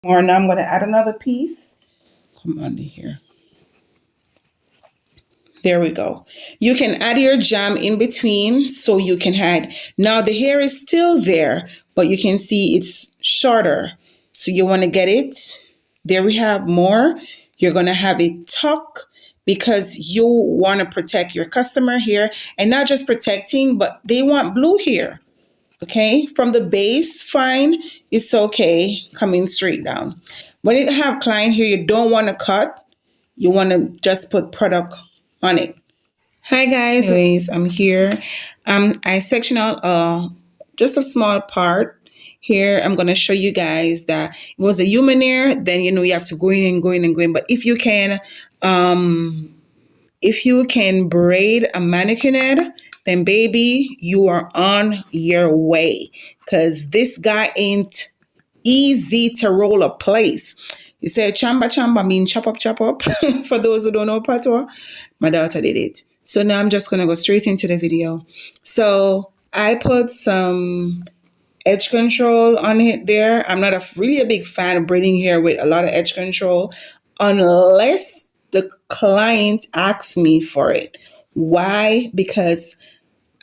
More. Now I'm going to add another piece. Come under here. There we go. You can add your jam in between so you can add. Now the hair is still there, but you can see it's shorter. So you want to get it. There we have more. You're going to have a tuck because you want to protect your customer here, and not just protecting, but they want blue hair. Okay, from the base, fine, it's okay, coming straight down. When you have client here, you don't want to cut, you want to just put product on it. Hi guys, anyways, I'm here. I section out just a small part. Here, I'm going to show you guys that it was a human hair, then you know you have to go in and go in and go in. But if you can braid a mannequin head, then baby, you are on your way. Because this guy ain't easy to roll a place. You say chamba chamba mean chop up chop up. For those who don't know patois, my daughter did it. So now I'm just going to go straight into the video. So I put some edge control on it there. I'm not really a big fan of braiding hair with a lot of edge control unless the client asks me for it. Why? Because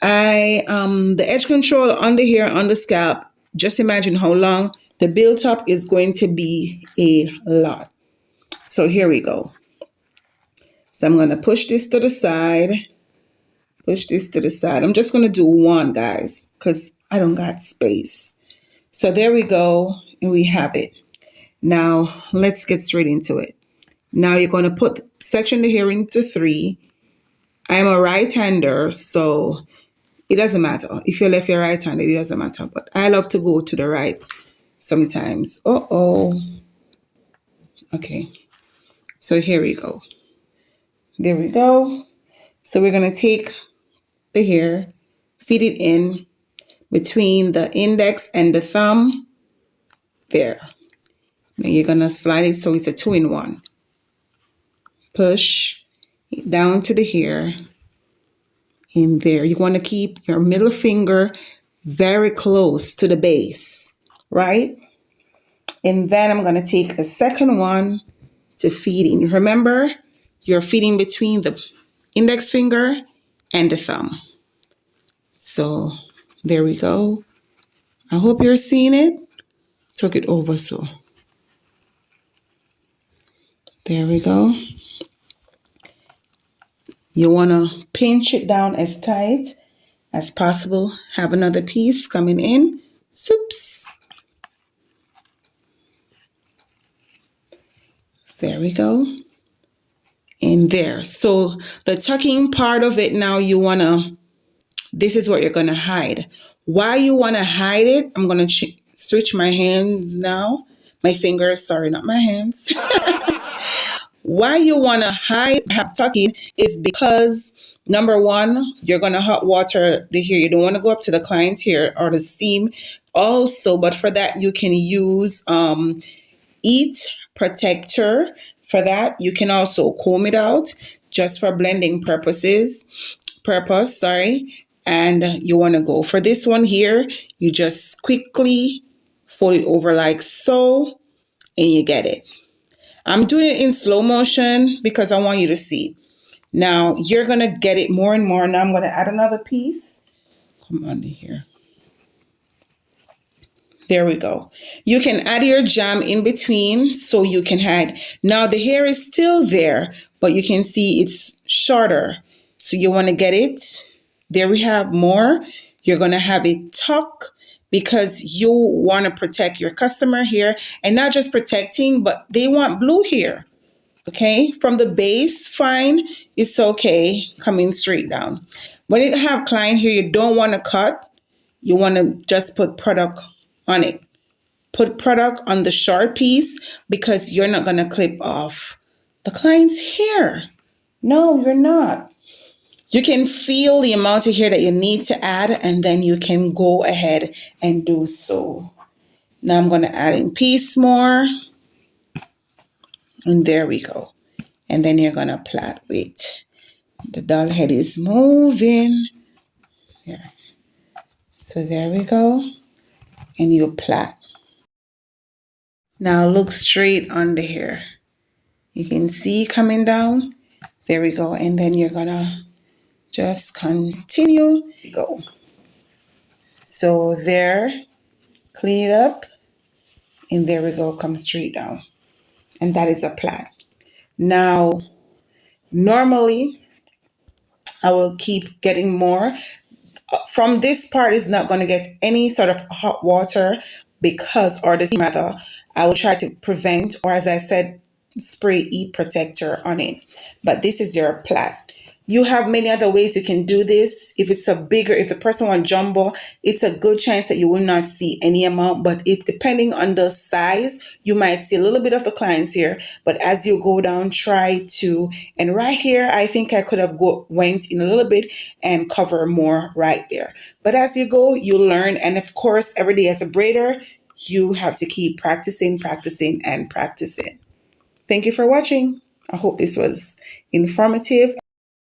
the edge control on the hair, on the scalp, just imagine how long the build up is going to be a lot. So here we go. So I'm going to push this to the side. Push this to the side. I'm just going to do one, guys, because I don't got space. So there we go. And we have it. Now, let's get straight into it. Now you're going to section the hair into 3. I'm a right-hander, so it doesn't matter. If you're left your right-handed, it doesn't matter. But I love to go to the right sometimes. Okay. So here we go. There we go. So we're going to take the hair, feed it in between the index and the thumb. There. Now you're going to slide it so it's a 2-in-1. Push it down to the hair. In there, you want to keep your middle finger very close to the base, right? And then I'm going to take a second one to feed in. Remember, you're feeding between the index finger and the thumb. So there we go. I hope you're seeing it. Tuck it over so. There we go. You want to pinch it down as tight as possible. Have another piece coming in. Soups. There we go. In there. So the tucking part of it now, this is what you're going to hide. Why you want to hide it, I'm going to switch my hands now. My fingers, sorry, not my hands. Why you want to have tucking is because, number one, you're going to hot water the hair. You don't want to go up to the client's hair or the steam. Also, but for that, you can use heat protector. For that, you can also comb it out just for blending purpose. And you want to go for this one here. You just quickly fold it over like so, and you get it. I'm doing it in slow motion because I want you to see. Now, you're going to get it more and more. Now, I'm going to add another piece. Come under here. There we go. You can add your jam in between so you can add. Now, the hair is still there, but you can see it's shorter. So you want to get it. There we have more. You're going to have a tuck because you want to protect your customer here, and not just protecting, but they want blue hair. Okay, from the base, fine, it's okay, coming straight down. When you have client here, you don't want to cut, you want to just put product on it. Put product on the short piece because you're not going to clip off the client's hair. No, you're not. You can feel the amount of hair that you need to add, and then you can go ahead and do so. Now I'm going to add in piece more. And there we go. And then you're going to plait. Wait. The doll head is moving. Yeah. So there we go. And you plait. Now look straight under here. You can see coming down. There we go. And then you're gonna just continue. Go. So there, clean it up. And there we go, come straight down. And that is a plait. Now, normally, I will keep getting more. From this part is not going to get any sort of hot water because, or the steam rather, I will try to prevent, or as I said, spray heat protector on it. But this is your plait. You have many other ways you can do this. If it's a bigger, if the person wants jumbo, it's a good chance that you will not see any amount. But if depending on the size, you might see a little bit of the clients here. But as you go down, try to, and right here, I think I could have went in a little bit and cover more right there. But as you go, you learn. And of course, every day as a braider, you have to keep practicing, practicing, and practicing. Thank you for watching. I hope this was informative.